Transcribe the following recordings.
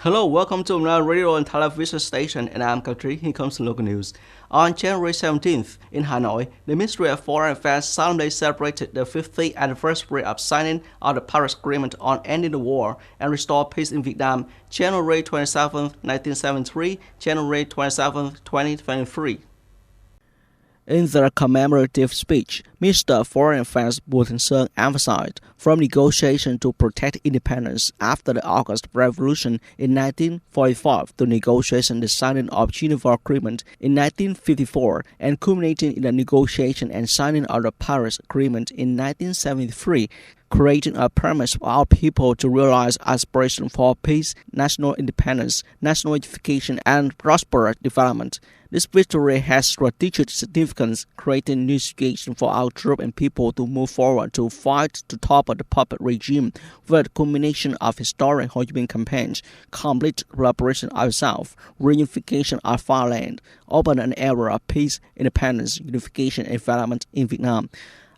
Hello, welcome to another radio and television station, and I'm Katri. Here comes the local news. On January 17th, in Hanoi, the Ministry of Foreign Affairs solemnly celebrated the 50th anniversary of signing of the Paris Agreement on ending the war and restore peace in Vietnam, January 27th, 1973, January 27th, 2023. In their commemorative speech, Mr. Foreign Affairs Bùi Thanh Sơn emphasized from negotiation to protect independence after the August Revolution in 1945 to negotiation the signing of Geneva Agreement in 1954 and culminating in the negotiation and signing of the Paris Agreement in 1973, creating a premise for our people to realize aspiration for peace, national independence, national unification, and prosperous development. This victory has strategic significance, creating new situation for our troops and people to move forward to fight to topple the puppet regime with the culmination of historic Ho Chi Minh campaigns, complete liberation of South, reunification of our land, open an era of peace, independence, unification, and development in Vietnam.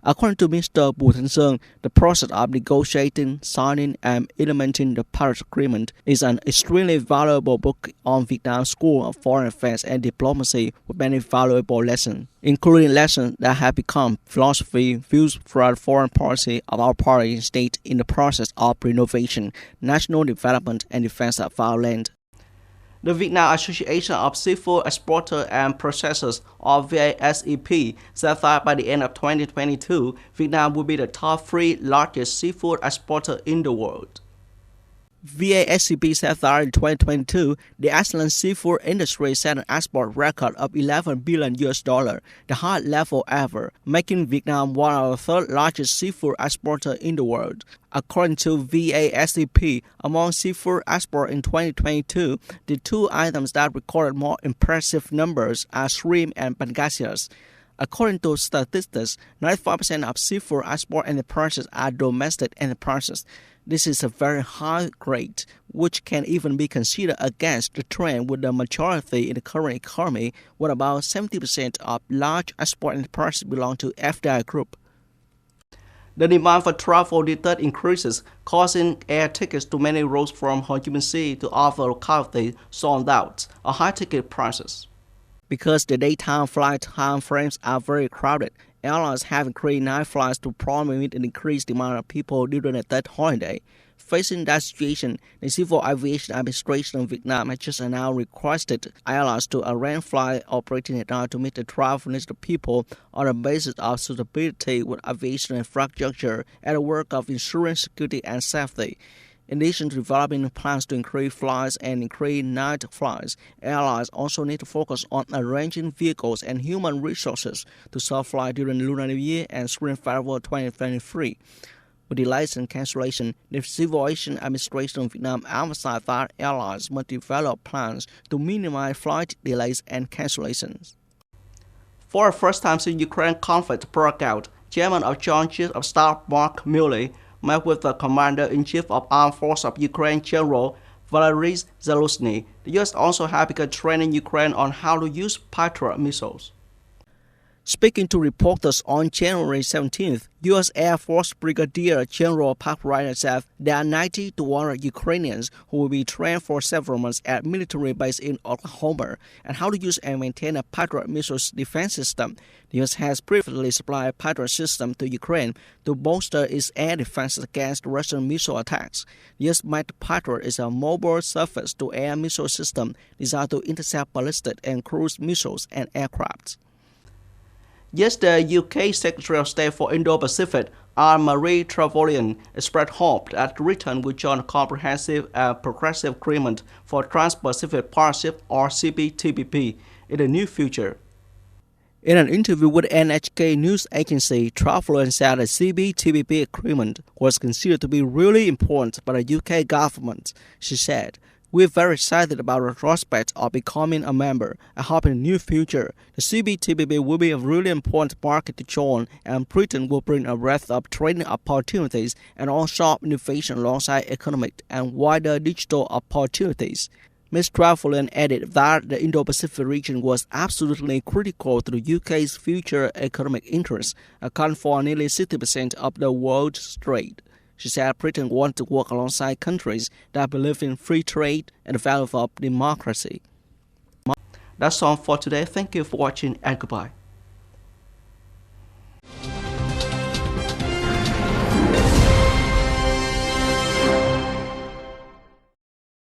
According to Mr. Bùi Thanh Sơn, the process of negotiating, signing, and implementing the Paris Agreement is an extremely valuable book on Vietnam's School of Foreign Affairs and Diplomacy with many valuable lessons, including lessons that have become philosophy, views for the foreign policy of our party and state in the process of renovation, national development, and defense of our land. The Vietnam Association of Seafood Exporters and Processors, or VASEP, said that by the end of 2022, Vietnam will be the top 3 largest seafood exporter in the world. VASCP said that in 2022, the Iceland seafood industry set an export record of $11 billion, the highest level ever, making Vietnam one of the third largest seafood exporter in the world. According to VASCP, among seafood export in 2022, the 2 items that recorded more impressive numbers are shrimp and pangasius. According to statistics, 95% of seafood export enterprises are domestic enterprises. This is a very high rate, which can even be considered against the trend with the majority in the current economy, where about 70% of large export enterprises belong to FDI Group. The demand for travel detail increases, causing air tickets to many routes from Ho Chi Minh City to other localities sold out, or high ticket prices. Because the daytime flight time frames are very crowded, airlines have increased night flights to meet an increased demand of people during the third holiday. Facing that situation, the Civil Aviation Administration of Vietnam has just now requested airlines to arrange flight operating at night to meet the travel needs of people on the basis of suitability with aviation infrastructure and the work of insurance, security, and safety. In addition to developing plans to increase flights and increase night flights, airlines also need to focus on arranging vehicles and human resources to serve flights during Lunar New Year and Spring Festival 2023. With delays and cancellation, the Civil Aviation Administration of Vietnam emphasized that airlines must develop plans to minimize flight delays and cancellations. For the first time since Ukraine conflict broke out, Chairman of Joint Chiefs of Staff Mark Milley met with the Commander-in-Chief of Armed Forces of Ukraine, General Valery Zaluzhny. The U.S. also has begun training Ukraine on how to use Patriot missiles. Speaking to reporters on January 17th, U.S. Air Force Brigadier General Pat Ryder said there are 90 to 100 Ukrainians who will be trained for several months at military base in Oklahoma and how to use and maintain a Patriot missile defense system. The U.S. has previously supplied a Patriot system to Ukraine to bolster its air defense against Russian missile attacks. The U.S. Patriot is a mobile surface-to-air missile system designed to intercept ballistic and cruise missiles and aircraft. Yesterday, UK Secretary of State for Indo-Pacific, Anne-Marie Trevelyan, expressed hope that Britain will join a comprehensive and progressive agreement for Trans-Pacific Partnership, or CPTPP, in the near future. In an interview with NHK news agency, Trevelyan said the CPTPP agreement was considered to be really important by the UK government. She said, "We're very excited about the prospect of becoming a member. I hope in the near future, the CPTPP will be a really important market to join, and Britain will bring a breadth of training opportunities and onshore innovation alongside economic and wider digital opportunities." Ms. Trevelyan added that the Indo-Pacific region was absolutely critical to the UK's future economic interests, accounting for nearly 60% of the world's trade. She said Britain wants to work alongside countries that believe in free trade and the value of democracy. That's all for today. Thank you for watching and goodbye.